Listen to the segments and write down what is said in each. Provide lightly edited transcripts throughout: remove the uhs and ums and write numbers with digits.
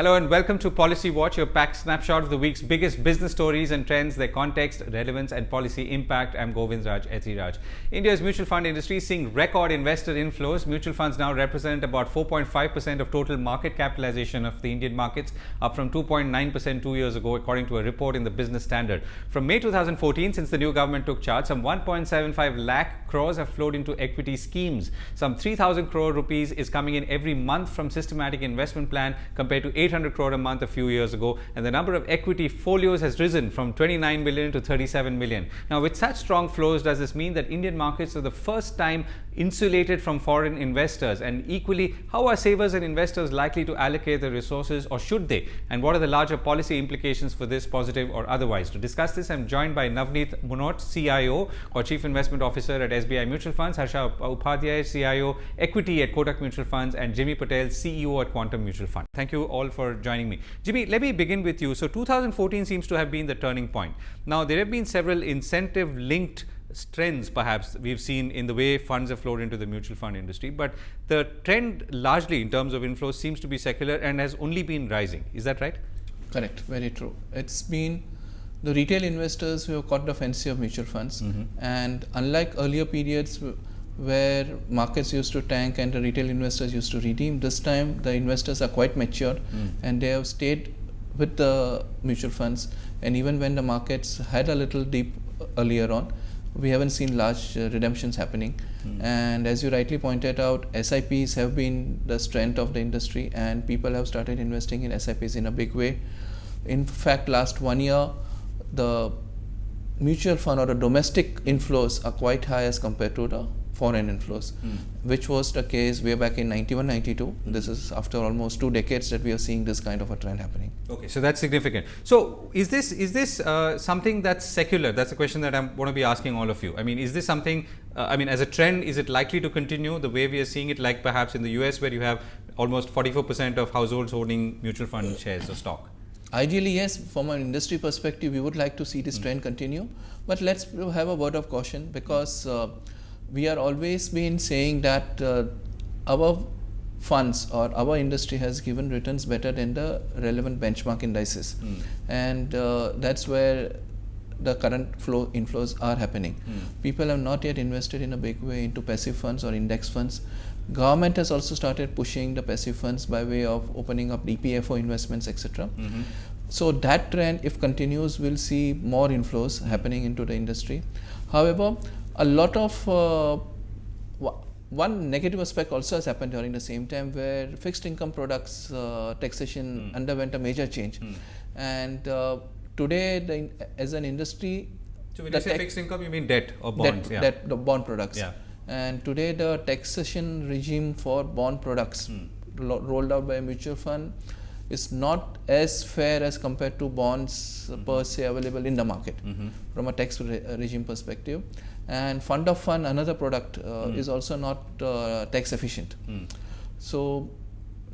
Hello and welcome to Policy Watch, your packed snapshot of the week's biggest business stories and trends, their context, relevance and policy impact. I'm Govindraj, Ethiraj. India's mutual fund industry is seeing record investor inflows. Mutual funds now represent about 4.5% of total market capitalization of the Indian markets, up from 2.9% 2 years ago, according to a report in the Business Standard. From May 2014, since the new government took charge, some 1.75 lakh crores have flowed into equity schemes. Some 3,000 crore rupees is coming in every month from systematic investment plan, compared to 800 crore a month a few years ago, and the number of equity folios has risen from 29 million to 37 million. Now, with such strong flows, does this mean that Indian markets are the first time insulated from foreign investors? And equally, how are savers and investors likely to allocate their resources, or should they? And what are the larger policy implications for this, positive or otherwise? To discuss this, I'm joined by Navneet Munot, CIO or Chief Investment Officer at SBI Mutual Funds, Harsha Upadhyay, CIO Equity at Kotak Mutual Funds, and Jimmy Patel, CEO at Quantum Mutual Fund. Thank you all for joining me. Jimmy, let me begin with you. So 2014 seems to have been the turning point. Now, there have been several incentive linked trends perhaps we've seen in the way funds have flowed into the mutual fund industry, but the trend largely in terms of inflows seems to be secular and has only been rising. Is that right? Correct, very true. It's been the retail investors who have caught the fancy of mutual funds, and unlike earlier periods where markets used to tank and the retail investors used to redeem, this time the investors are quite mature and they have stayed with the mutual funds, and even when the markets had a little dip earlier on, we haven't seen large redemptions happening. And as you rightly pointed out, SIPs have been the strength of the industry, and people have started investing in SIPs in a big way. In fact, last 1 year, the mutual fund or the domestic inflows are quite high as compared to the foreign inflows, which was the case way back in 91-92. This is after almost 2 decades that we are seeing this kind of a trend happening. Okay, so that's significant. So is this something that's secular? That's a question that I want to be asking all of you. I mean, is this something, as a trend, is it likely to continue the way we are seeing it, like perhaps in the US, where you have almost 44% of households holding mutual fund shares or stock? Ideally, yes. From an industry perspective, we would like to see this trend continue. But let's have a word of caution, because we are always been saying that our funds or our industry has given returns better than the relevant benchmark indices, and that's where the current inflows are happening. People have not yet invested in a big way into passive funds or index funds. Government has also started pushing the passive funds by way of opening up DPFO investments, etc. So that trend, if continues, we'll see more inflows happening into the industry. However, a lot of one negative aspect also has happened during the same time, where fixed income products taxation underwent a major change, and today as an industry, so when you say fixed income, you mean debt or bonds? Debt, the bond products. Yeah. And today the taxation regime for bond products rolled out by a mutual fund is not as fair as compared to bonds per se available in the market from a tax regime perspective. And fund of fund, another product, is also not tax efficient. So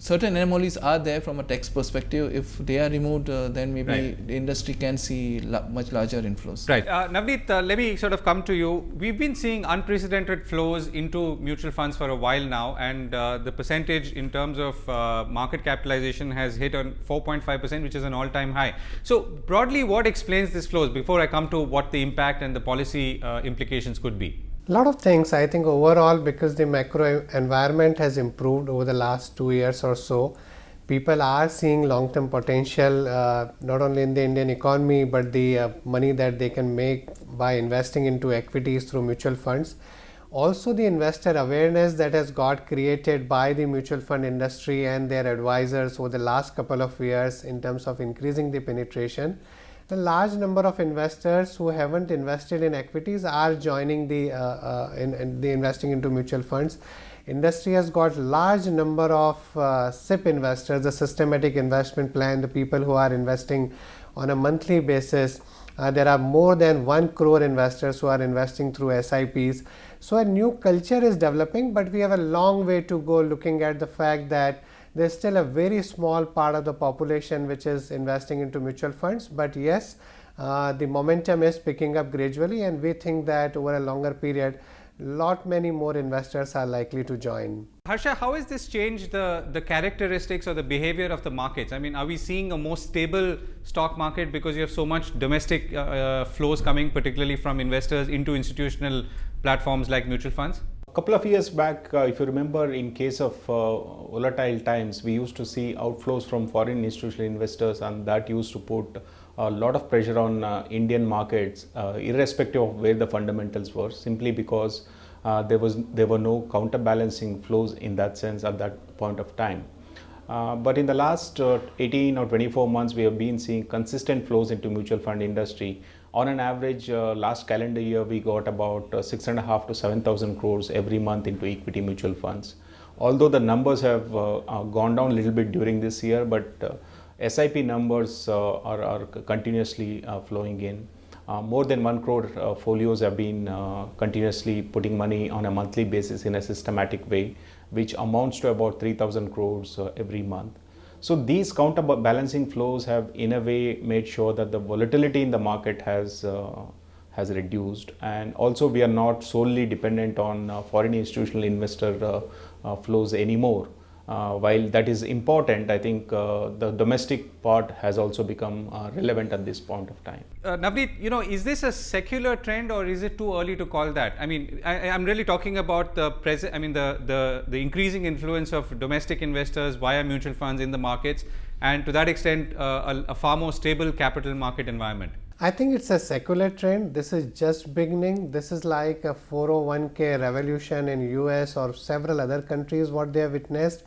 certain anomalies are there from a tax perspective. If they are removed, then maybe the industry can see much larger inflows. Right. Navneet, let me sort of come to you. We've been seeing unprecedented flows into mutual funds for a while now, and the percentage in terms of market capitalization has hit on 4.5%, which is an all-time high. So broadly, what explains these flows, before I come to what the impact and the policy implications could be? A lot of things. I think overall, because the macro environment has improved over the last 2 years or so, people are seeing long-term potential, not only in the Indian economy, but the money that they can make by investing into equities through mutual funds. Also, the investor awareness that has got created by the mutual fund industry and their advisors over the last couple of years in terms of increasing the penetration. The large number of investors who haven't invested in equities are joining the investing into mutual funds. Industry has got large number of SIP investors, the systematic investment plan, the people who are investing on a monthly basis. There are more than 1 crore investors who are investing through SIPs. So a new culture is developing, but we have a long way to go, looking at the fact that there's still a very small part of the population which is investing into mutual funds. But yes, the momentum is picking up gradually, and we think that over a longer period, lot many more investors are likely to join. Harsha, how has this changed the characteristics or the behavior of the markets? I mean, are we seeing a more stable stock market because you have so much domestic flows coming, particularly from investors into institutional platforms like mutual funds? A couple of years back, if you remember, in case of volatile times, we used to see outflows from foreign institutional investors, and that used to put a lot of pressure on Indian markets, irrespective of where the fundamentals were, simply because there were no counterbalancing flows in that sense at that point of time. But in the last 18 or 24 months, we have been seeing consistent flows into mutual fund industry. On an average, last calendar year, we got about 6.5 to 7,000 crores every month into equity mutual funds. Although the numbers have gone down a little bit during this year, but SIP numbers are continuously flowing in. More than 1 crore folios have been continuously putting money on a monthly basis in a systematic way, which amounts to about 3,000 crores every month. So these counterbalancing flows have in a way made sure that the volatility in the market has reduced, and also we are not solely dependent on foreign institutional investor flows anymore. While that is important, I think the domestic part has also become relevant at this point of time. Navneet, is this a secular trend or is it too early to call that? I mean, I'm really talking about the present. I mean, the increasing influence of domestic investors via mutual funds in the markets, and to that extent, a far more stable capital market environment. I think it's a secular trend. This is just beginning. This is like a 401k revolution in US or several other countries, what they have witnessed,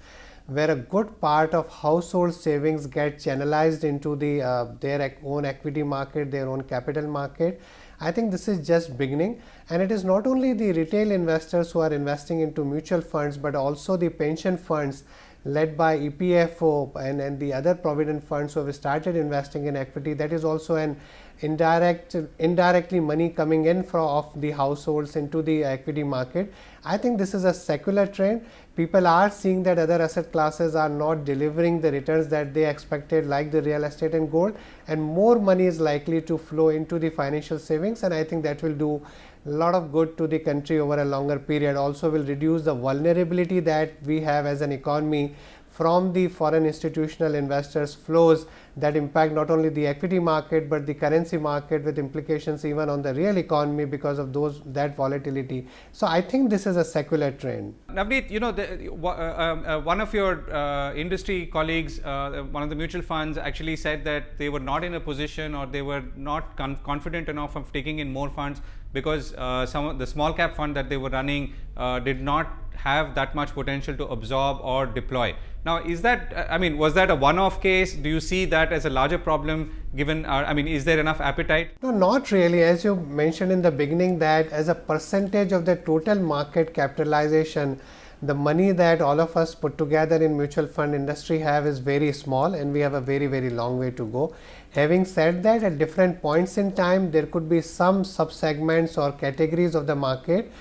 where a good part of household savings get channelized into their own equity market, their own capital market. I think this is just beginning, and it is not only the retail investors who are investing into mutual funds, but also the pension funds led by EPFO and the other provident funds who have started investing in equity. That is also an indirectly money coming in of the households into the equity market. I think this is a secular trend. People are seeing that other asset classes are not delivering the returns that they expected, like the real estate and gold, and more money is likely to flow into the financial savings, and I think that will do a lot of good to the country over a longer period. Also will reduce the vulnerability that we have as an economy from the foreign institutional investors flows that impact not only the equity market but the currency market, with implications even on the real economy because of that volatility. So I think this is a secular trend. Navneet, one of your industry colleagues, one of the mutual funds, actually said that they were not in a position, or they were not confident enough of taking in more funds because some of the small cap fund that they were running did not have that much potential to absorb or deploy. Now, is that, was that a one-off case? Do you see that as a larger problem given, is there enough appetite? No, not really. As you mentioned in the beginning, that as a percentage of the total market capitalization, the money that all of us put together in mutual fund industry have is very small, and we have a very, very long way to go. Having said that, at different points in time, there could be some sub-segments or categories of the market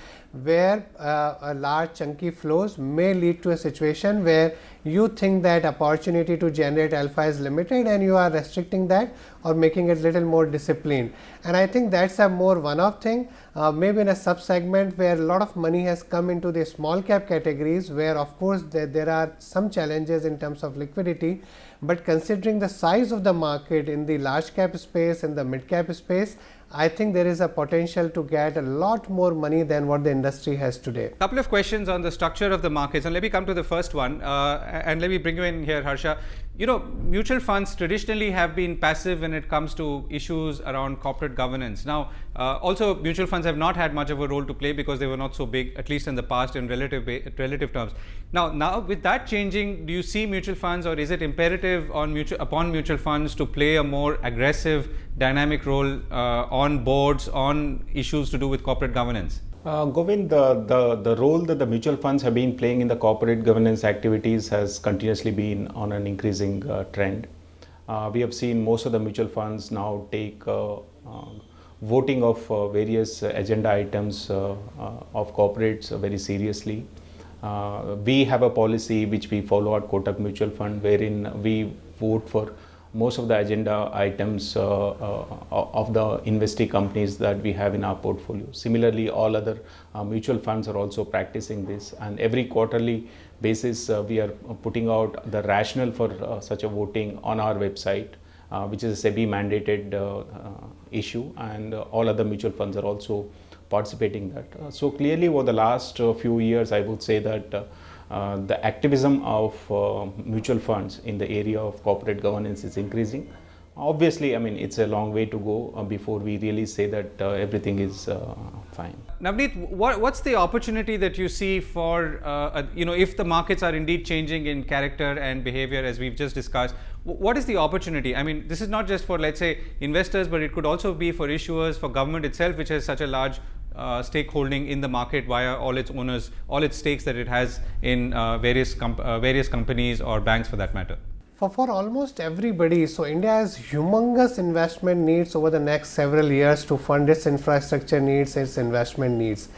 where a large chunky flows may lead to a situation where you think that opportunity to generate alpha is limited and you are restricting that or making it little more disciplined. And I think that's a more one-off thing, maybe in a sub-segment where a lot of money has come into the small cap categories, where of course there are some challenges in terms of liquidity, but considering the size of the market in the large cap space and the mid cap space, I think there is a potential to get a lot more money than what the industry has today. Couple of questions on the structure of the markets, and let me come to the first one, and let me bring you in here, Harsha. Mutual funds traditionally have been passive when it comes to issues around corporate governance. Now, also mutual funds have not had much of a role to play because they were not so big, at least in the past, in relative terms. Now with that changing, do you see mutual funds, or is it imperative upon mutual funds to play a more aggressive, dynamic role on boards, on issues to do with corporate governance? Govind, the role that the mutual funds have been playing in the corporate governance activities has continuously been on an increasing trend. We have seen most of the mutual funds now take voting of various agenda items of corporates very seriously. We have a policy which we follow at Kotak Mutual Fund, wherein we vote for most of the agenda items of the investee companies that we have in our portfolio. Similarly, all other mutual funds are also practicing this, and every quarterly basis we are putting out the rationale for such a voting on our website, which is a SEBI mandated issue, and all other mutual funds are also participating that. So clearly over the last few years, I would say that the activism of mutual funds in the area of corporate governance is increasing. Obviously, I mean, it's a long way to go before we really say that everything is fine. Navneet, what's the opportunity that you see for, if the markets are indeed changing in character and behavior as we've just discussed, what is the opportunity? I mean, this is not just for, let's say, investors, but it could also be for issuers, for government itself, which has such a large stakeholding in the market via all its owners, all its stakes that it has in various companies or banks for that matter. For almost everybody, so India has humongous investment needs over the next several years to fund its infrastructure needs, its investment needs.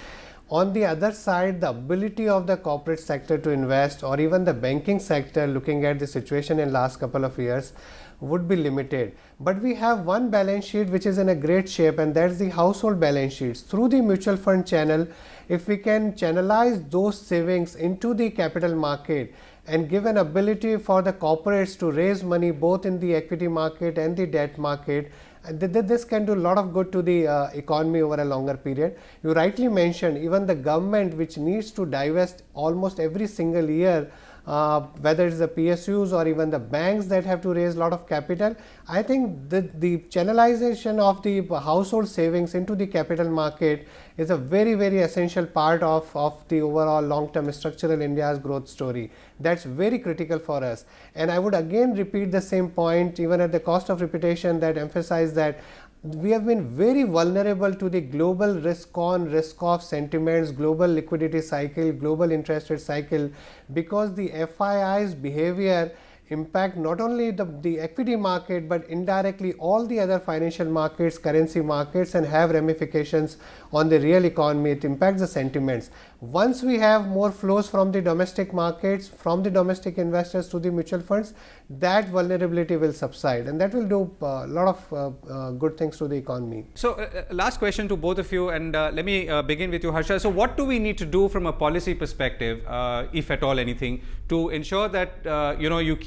On the other side, the ability of the corporate sector to invest, or even the banking sector, looking at the situation in last couple of years, would be limited. But we have one balance sheet which is in a great shape, and that's the household balance sheets. Through the mutual fund channel, if we can channelize those savings into the capital market and give an ability for the corporates to raise money both in the equity market and the debt market, this can do a lot of good to the economy over a longer period. You rightly mentioned even the government, which needs to divest almost every single year, whether it's the PSUs or even the banks that have to raise a lot of capital. I think the channelization of the household savings into the capital market is a very, very essential part of the overall long-term structural India's growth story. That's very critical for us. And I would again repeat the same point, even at the cost of repetition, that emphasize that we have been very vulnerable to the global risk on, risk off sentiments, global liquidity cycle, global interest rate cycle, because the FII's behavior impact not only the equity market, but indirectly all the other financial markets, currency markets, and have ramifications on the real economy. It impacts the sentiments. Once we have more flows from the domestic markets, from the domestic investors to the mutual funds, that vulnerability will subside, and that will do a lot of good things to the economy. So last question to both of you, and let me begin with you, Harsha. So what do we need to do from a policy perspective, if at all anything, to ensure that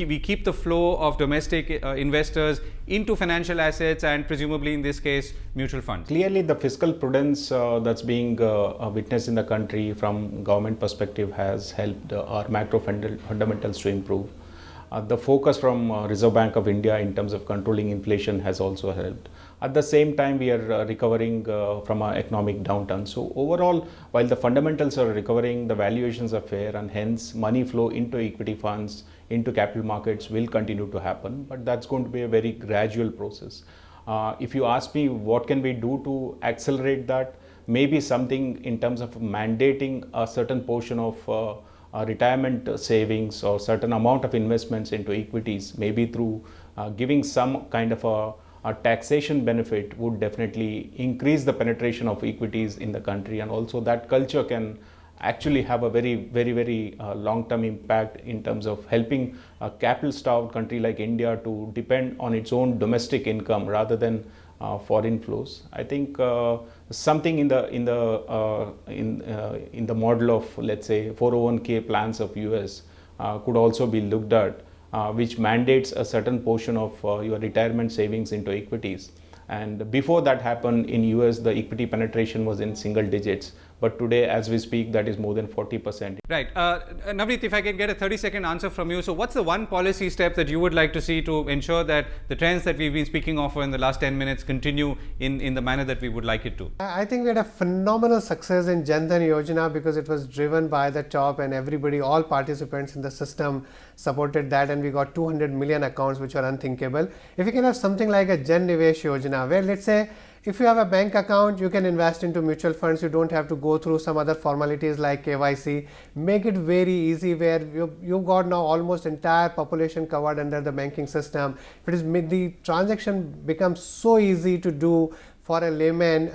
we keep the flow of domestic investors into financial assets and presumably in this case mutual funds? Clearly the fiscal prudence that's being witnessed in the country from government perspective has helped our macro fundamentals to improve. The focus from Reserve Bank of India in terms of controlling inflation has also helped. At the same time, we are recovering from our economic downturn. So overall, while the fundamentals are recovering, the valuations are fair, and hence money flow into equity funds, into capital markets will continue to happen. But that's going to be a very gradual process. If you ask me what can we do to accelerate that, maybe something in terms of mandating a certain portion of retirement savings or certain amount of investments into equities, maybe through giving some kind of a taxation benefit, would definitely increase the penetration of equities in the country, and also that culture can actually have a very long-term impact in terms of helping a capital-starved country like India to depend on its own domestic income rather than foreign flows. I think something in the model of, let's say, 401k plans of US could also be looked at, which mandates a certain portion of your retirement savings into equities. And before that happened in US, the equity penetration was in single digits. But today, as we speak, that is more than 40%. Right. Navneet, if I can get a 30-second answer from you. So what's the one policy step that you would like to see to ensure that the trends that we've been speaking of in the last 10 minutes continue in the manner that we would like it to? I think we had a phenomenal success in Jan Dhan Yojana because it was driven by the top, and everybody, all participants in the system supported that, and we got 200 million accounts, which are unthinkable. If you can have something like a Jan Nivesh Yojana, where let's say if you have a bank account, you can invest into mutual funds. You don't have to go through some other formalities like KYC. Make it very easy, where you've got now almost entire population covered under the banking system. If it is, the transaction becomes so easy to do for a layman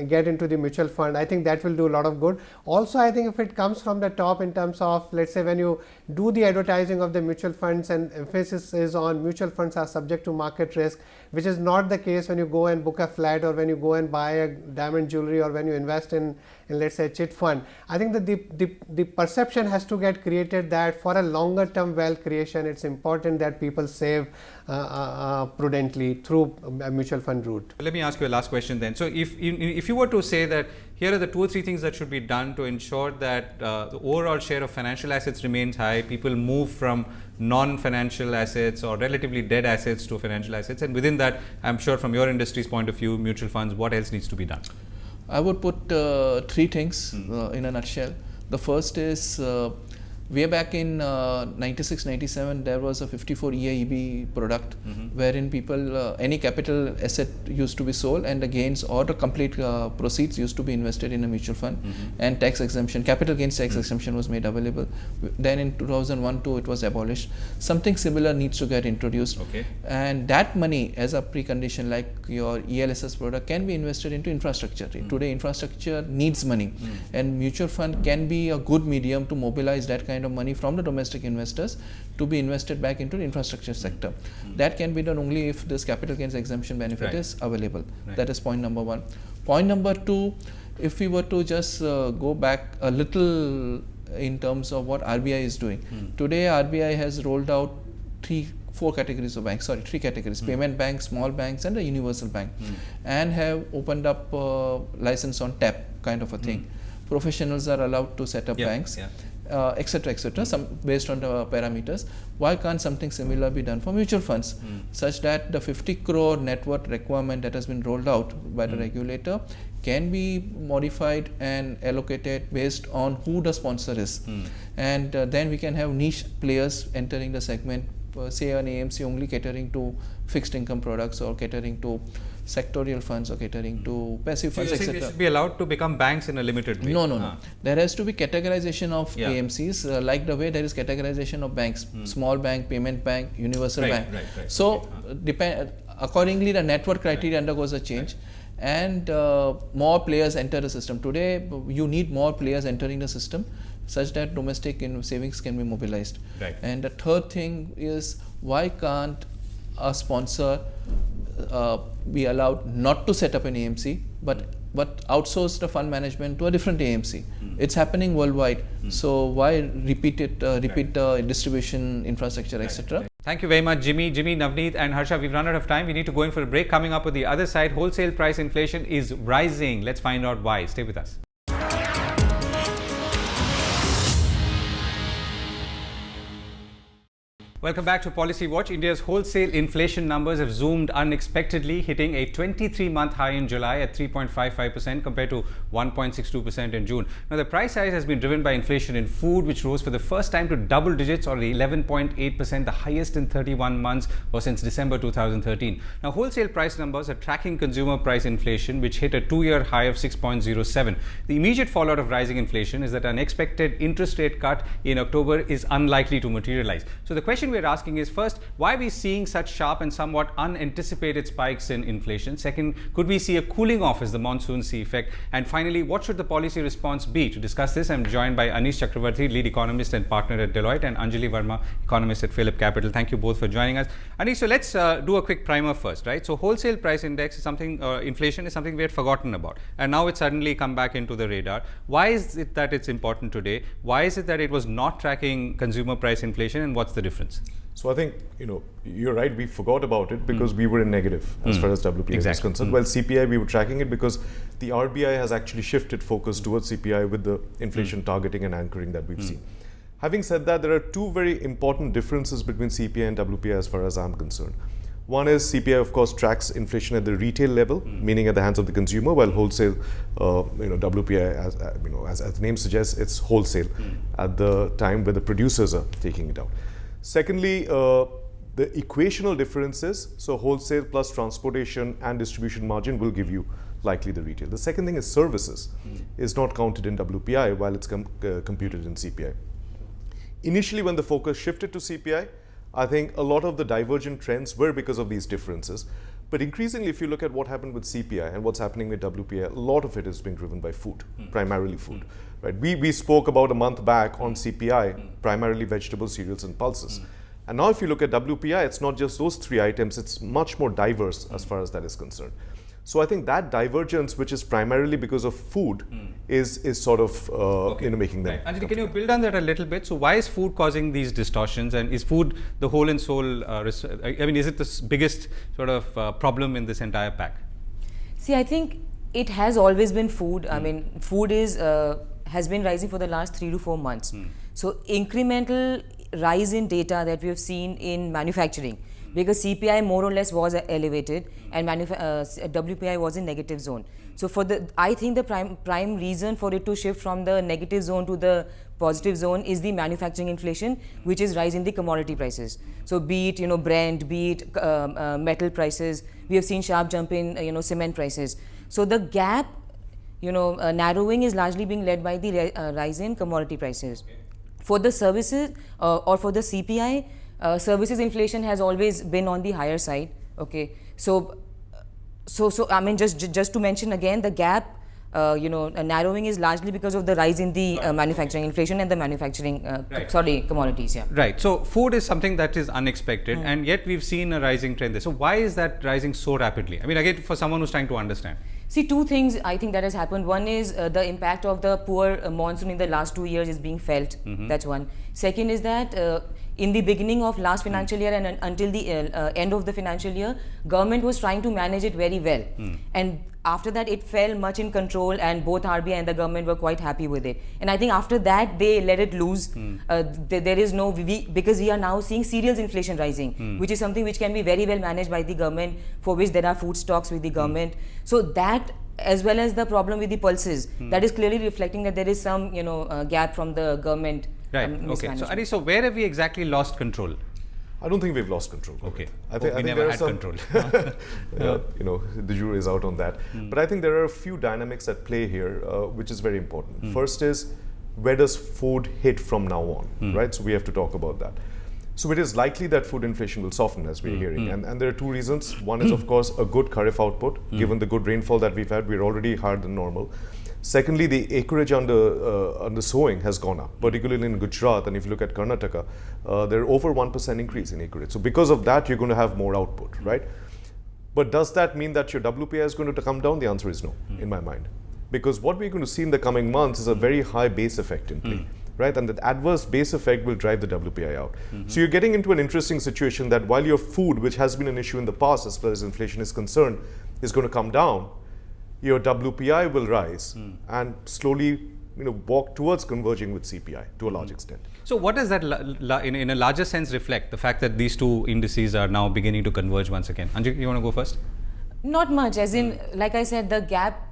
get into the mutual fund. I think that will do a lot of good. Also, I think if it comes from the top in terms of, let's say, when you do the advertising of the mutual funds and emphasis is on mutual funds are subject to market risk, which is not the case when you go and book a flat or when you go and buy a diamond jewelry or when you invest in let's say a chit fund. I think that the perception has to get created that for a longer term wealth creation, it's important that people save prudently through a mutual fund route. Let me ask you a last question then. So if you were to say that here are the 2 or 3 things that should be done to ensure that the overall share of financial assets remains high, people move from non-financial assets or relatively dead assets to financial assets, and within that, I'm sure from your industry's point of view, mutual funds, what else needs to be done? I would put 3 things in a nutshell. The first is way back in 96-97 there was a 54 EIEB product wherein people any capital asset used to be sold and the gains or the complete proceeds used to be invested in a mutual fund, and tax exemption, capital gains tax exemption was made available. Then in 2001-2 it was abolished. Something similar needs to get introduced, and that money as a precondition like your ELSS product can be invested into infrastructure. Today infrastructure needs money, and mutual fund can be a good medium to mobilize that kind of money from the domestic investors to be invested back into the infrastructure sector. That can be done only if this capital gains exemption benefit is available. That is point number 1. Point number 2, if we were to just go back a little in terms of what RBI is doing. Today RBI has rolled out 3 categories of banks, three categories, payment banks, small banks and a universal bank, and have opened up license on tap kind of a thing. Professionals are allowed to set up banks, etc., some based on the parameters. Why can't something similar be done for mutual funds, such that the 50 crore net worth requirement that has been rolled out by the regulator can be modified and allocated based on who the sponsor is, and then we can have niche players entering the segment, say an AMC only catering to fixed income products or catering to sectorial funds or catering to passive funds, etc. They should be allowed to become banks in a limited way? No. There has to be categorization of AMCs, like the way there is categorization of banks, small bank, payment bank, universal bank. So accordingly the network criteria undergoes a change, and more players enter the system. Today you need more players entering the system such that domestic savings can be mobilized. And the third thing is, why can't a sponsor be allowed not to set up an AMC but outsource the fund management to a different AMC? It's happening worldwide. So why repeat the distribution infrastructure, etc. Thank you very much, Jimmy, Navneet and Harsha. We've run out of time. We need to go in for a break. Coming up with the other side, wholesale price inflation is rising. Let's find out why. Stay with us. Welcome back to Policy Watch. India's wholesale inflation numbers have zoomed unexpectedly, hitting a 23-month high in July at 3.55% compared to 1.62% in June. Now, the price rise has been driven by inflation in food, which rose for the first time to double digits, or 11.8%, the highest in 31 months or since December 2013. Now, wholesale price numbers are tracking consumer price inflation, which hit a 2-year high of 6.07. The immediate fallout of rising inflation is that an expected interest rate cut in October is unlikely to materialize. So the question we're asking is, first, why are we seeing such sharp and somewhat unanticipated spikes in inflation? Second, could we see a cooling off as the monsoons see effect? And finally, what should the policy response be? To discuss this, I'm joined by Anish Chakravarti, lead economist and partner at Deloitte, and Anjali Verma, economist at Phillip Capital. Thank you both for joining us. Anish, so let's do a quick primer first, right? So wholesale price index is something, inflation is something we had forgotten about, and now it's suddenly come back into the radar. Why is it that it's important today? Why is it that it was not tracking consumer price inflation, and what's the difference? So I think, you're right, we forgot about it because we were in negative as far as WPI is concerned. Well, CPI, we were tracking it because the RBI has actually shifted focus towards CPI with the inflation targeting and anchoring that we've seen. Having said that, there are 2 very important differences between CPI and WPI as far as I'm concerned. One is CPI, of course, tracks inflation at the retail level, meaning at the hands of the consumer, while wholesale, WPI, as the name suggests, it's wholesale at the time where the producers are taking it out. Secondly, the equational differences, so wholesale plus transportation and distribution margin will give you likely the retail. The second thing is services is not counted in WPI while it's computed in CPI. Initially, when the focus shifted to CPI, I think a lot of the divergent trends were because of these differences. But increasingly, if you look at what happened with CPI and what's happening with WPI, a lot of it is being driven by food, primarily food. Right? We spoke about a month back on CPI, primarily vegetables, cereals, and pulses. And now if you look at WPI, it's not just those three items, it's much more diverse as far as that is concerned. So I think that divergence, which is primarily because of food, is sort of making them. Right. Anjali, can you build on that a little bit? So why is food causing these distortions, and is food the whole and sole? Is it the biggest sort of problem in this entire pack? See, I think it has always been food. I mean, food has been rising for the last 3 to 4 months. So incremental rise in data that we have seen in manufacturing, because CPI more or less was elevated and WPI was in negative zone. So I think the prime reason for it to shift from the negative zone to the positive zone is the manufacturing inflation, which is rise in the commodity prices. So be it Brent, be it metal prices, we have seen sharp jump in cement prices. So the gap narrowing is largely being led by the rise in commodity prices. For the services or for the CPI, services inflation has always been on the higher side. Okay, so I mean, just to mention again, the gap narrowing is largely because of the rise in the manufacturing inflation and the manufacturing commodities. Yeah. Right. So food is something that is unexpected, and yet we've seen a rising trend there. So why is that rising so rapidly? I mean, again, for someone who's trying to understand. See, two things I think that has happened. One is the impact of the poor monsoon in the last 2 years is being felt. That's one. Second is that in the beginning of last financial year and until the end of the financial year, government was trying to manage it very well. And after that, it fell much in control, and both RBI and the government were quite happy with it. And I think after that, they let it loose. There is because we are now seeing cereals inflation rising, which is something which can be very well managed by the government, for which there are food stocks with the government. So that, as well as the problem with the pulses, that is clearly reflecting that there is some gap from the government. Right. Okay. So Ari, so where have we exactly lost control? I don't think we've lost control. Okay. I think never had control. The jury is out on that. But I think there are a few dynamics at play here, which is very important. First is, where does food hit from now on, right? So we have to talk about that. So it is likely that food inflation will soften, as we're hearing. And there are two reasons. One is, of course, a good kharif output. Given the good rainfall that we've had, we're already higher than normal. Secondly, the acreage under sowing has gone up, particularly in Gujarat, and if you look at Karnataka, there are over 1% increase in acreage. So because of that, you're going to have more output, right? But does that mean that your WPI is going to come down? The answer is no, in my mind. Because what we're going to see in the coming months is a very high base effect in play, right? And that adverse base effect will drive the WPI out. So you're getting into an interesting situation that while your food, which has been an issue in the past as far as inflation is concerned, is going to come down, your WPI will rise and slowly walk towards converging with CPI to a large extent. So what does that in a larger sense reflect, the fact that these two indices are now beginning to converge once again? Anjali, you want to go first? Not much, as in, like I said, the gap,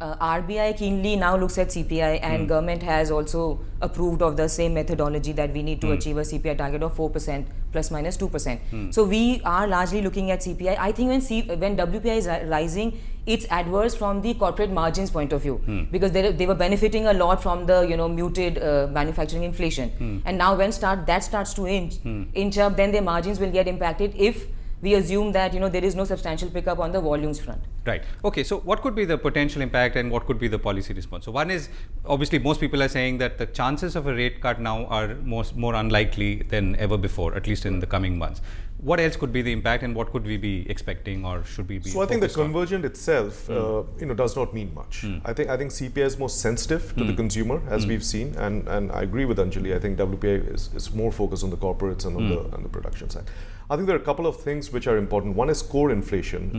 RBI keenly now looks at CPI, and government has also approved of the same methodology that we need to achieve a CPI target of 4% plus minus 2%. So we are largely looking at CPI. I think when WPI is rising, it's adverse from the corporate margins point of view, because they were benefiting a lot from the muted manufacturing inflation. And now when that starts to inch up, then their margins will get impacted if we assume that there is no substantial pickup on the volumes front. Right. Okay. So what could be the potential impact and what could be the policy response? So one is, obviously most people are saying that the chances of a rate cut now are more unlikely than ever before, at least in the coming months. What else could be the impact, and what could we be expecting, or should we be? So I think the convergent itself, does not mean much. I think CPI is more sensitive to the consumer, as we've seen, and I agree with Anjali. I think WPI is more focused on the corporates and on the production side. I think there are a couple of things which are important. One is core inflation.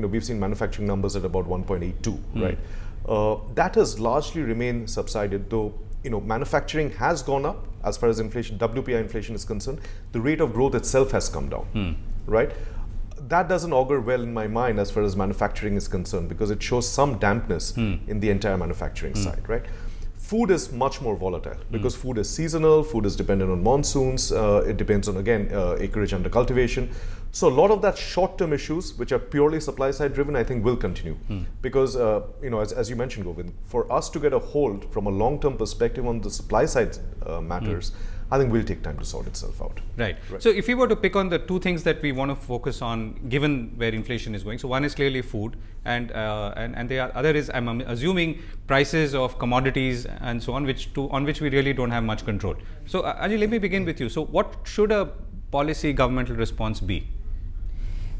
We've seen manufacturing numbers at about 1.82, right? That has largely remained subsided, though. Manufacturing has gone up as far as inflation, WPI inflation is concerned. The rate of growth itself has come down, right? That doesn't augur well in my mind as far as manufacturing is concerned, because it shows some dampness in the entire manufacturing side, right? Food is much more volatile because food is seasonal, food is dependent on monsoons, it depends on, again, acreage under cultivation. So a lot of that short-term issues, which are purely supply-side driven, I think will continue. Because, as you mentioned, Govind, for us to get a hold from a long-term perspective on the supply-side matters, I think will take time to sort itself out. Right. So if we were to pick on the two things that we want to focus on, given where inflation is going, so one is clearly food, and the other is, I'm assuming, prices of commodities and so on, on which we really don't have much control. So Ajay, let me begin with you. So what should a policy governmental response be?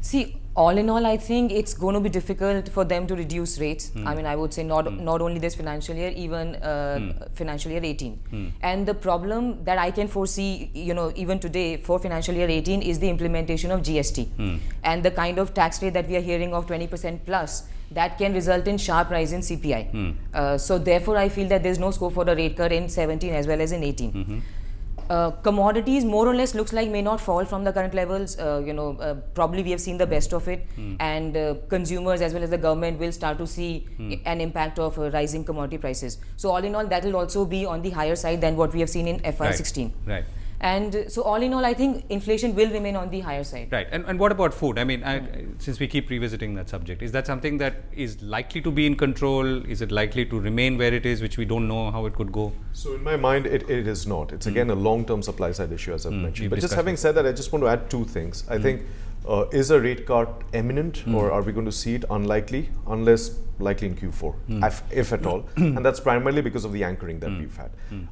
See, all in all, I think it's going to be difficult for them to reduce rates. I mean, I would say not only this financial year, even financial year 18. And the problem that I can foresee, even today for financial year 18 is the implementation of GST. And the kind of tax rate that we are hearing of 20% plus, that can result in sharp rise in CPI. So therefore, I feel that there's no scope for a rate cut in 17 as well as in 18. Commodities more or less looks like may not fall from the current levels. Probably we have seen the best of it, and consumers as well as the government will start to see an impact of rising commodity prices. So all in all, that will also be on the higher side than what we have seen in FY16. Right. And so all in all, I think inflation will remain on the higher side. Right. And what about food? I mean, since we keep revisiting that subject, is that something that is likely to be in control? Is it likely to remain where it is, which we don't know how it could go? So in my mind, it is not. It's again a long-term supply side issue, as I've mentioned. But just having said that, I just want to add two things. I think, is a rate cut imminent, or are we going to see it? Unlikely, unless likely in Q4, if at all. And that's primarily because of the anchoring that we've had.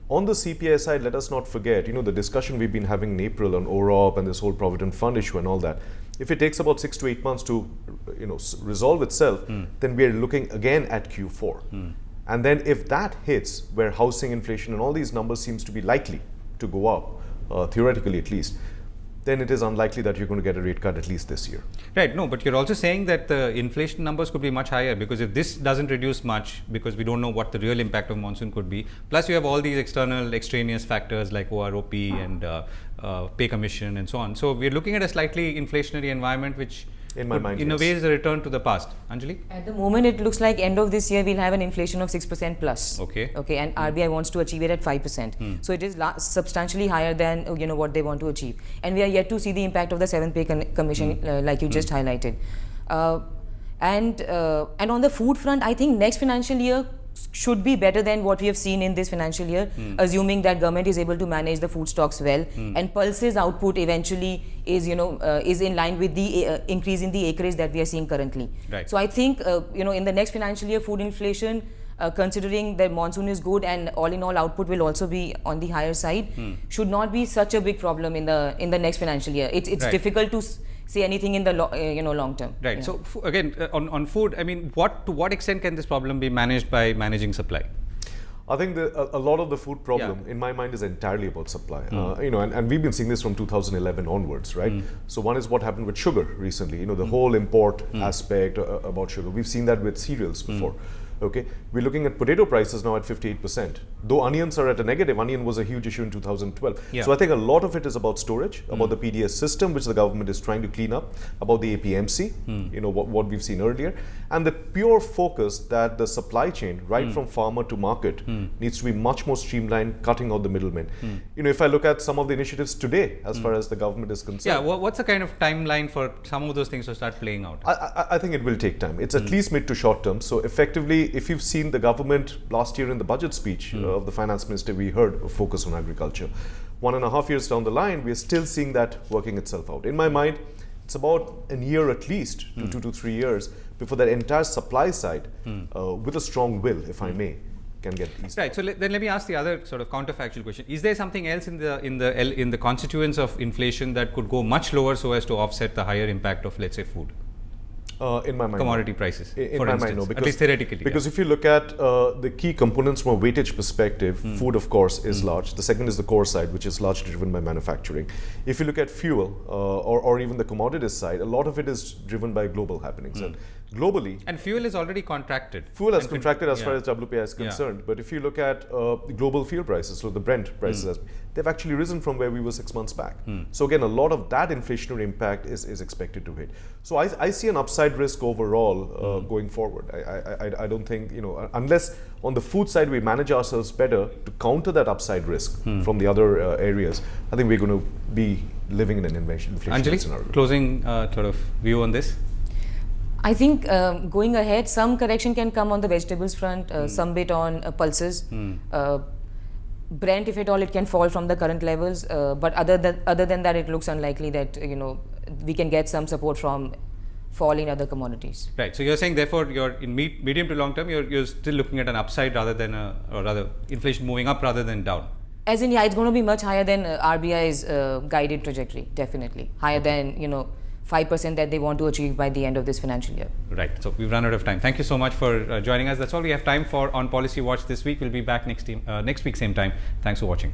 On the CPI side, let us not forget, the discussion we've been having in April on OROP and this whole Provident Fund issue and all that. If it takes about 6 to 8 months to, resolve itself, then we're looking again at Q4. And then if that hits, where housing inflation and all these numbers seems to be likely to go up, theoretically at least, then it is unlikely that you're going to get a rate cut at least this year. Right. No, but you're also saying that the inflation numbers could be much higher, because if this doesn't reduce much, because we don't know what the real impact of monsoon could be, plus you have all these external extraneous factors like OROP and pay commission and so on. So we're looking at a slightly inflationary environment, which in my mind, in a way is a return to the past. Anjali? At the moment, it looks like end of this year we'll have an inflation of 6% plus. Okay. And RBI wants to achieve it at 5%. So it is substantially higher than what they want to achieve. And we are yet to see the impact of the 7th pay commission, like you just highlighted. And on the food front, I think next financial year should be better than what we have seen in this financial year, assuming that government is able to manage the food stocks well, and pulses output eventually is in line with the increase in the acreage that we are seeing currently. Right. So I think in the next financial year, food inflation, considering that monsoon is good and all in all output will also be on the higher side, should not be such a big problem in the next financial year. It's Right. difficult to say anything in the long term. Right. Yeah. So again, on food, I mean, to what extent can this problem be managed by managing supply? I think a lot of the food problem, in my mind, is entirely about supply. And we've been seeing this from 2011 onwards, right? So one is what happened with sugar recently. The whole import aspect about sugar. We've seen that with cereals before. Okay, we're looking at potato prices now at 58%. Though onions are at a negative, onion was a huge issue in 2012. Yeah. So I think a lot of it is about storage, about the PDS system, which the government is trying to clean up, about the APMC, what we've seen earlier, and the pure focus that the supply chain, right from farmer to market, needs to be much more streamlined, cutting out the middlemen. If I look at some of the initiatives today, as far as the government is concerned. Yeah, what's the kind of timeline for some of those things to start playing out? I think it will take time. It's at least mid to short term. So effectively, if you've seen the government last year in the budget speech of the finance minister, we heard a focus on agriculture. 1.5 years down the line, we're still seeing that working itself out. In my mind, it's about a year at least, 2 to 3 years, before that entire supply side, with a strong will, if I may, can get eased. Right. So then let me ask the other sort of counterfactual question: is there something else in the constituents of inflation that could go much lower so as to offset the higher impact of, let's say, food? In my mind, commodity prices, in for my instance, mind, no, at least theoretically. Because if you look at the key components from a weightage perspective, food, of course, is large. The second is the core side, which is largely driven by manufacturing. If you look at fuel or even the commodities side, a lot of it is driven by global happenings. And globally, and fuel is already contracted. Fuel has contracted as far as WPI is concerned. But if you look at global fuel prices, so the Brent prices, they've actually risen from where we were 6 months back. So again, a lot of that inflationary impact is expected to hit. So I see an upside risk overall going forward. I don't think, unless on the food side we manage ourselves better to counter that upside risk from the other areas, I think we're going to be living in an inflationary scenario. Anjali, closing sort of view on this? I think going ahead, some correction can come on the vegetables front, some bit on pulses. Brent, if at all, it can fall from the current levels, but other than that, it looks unlikely that we can get some support from fall in other commodities. Right. So you're saying, therefore, you're in medium to long term, you're still looking at an upside rather than or rather inflation moving up rather than down. As in, yeah, it's going to be much higher than RBI's guided trajectory. Definitely higher than 5% that they want to achieve by the end of this financial year. Right. So we've run out of time. Thank you so much for joining us. That's all we have time for on Policy Watch this week. We'll be back next week, same time. Thanks for watching.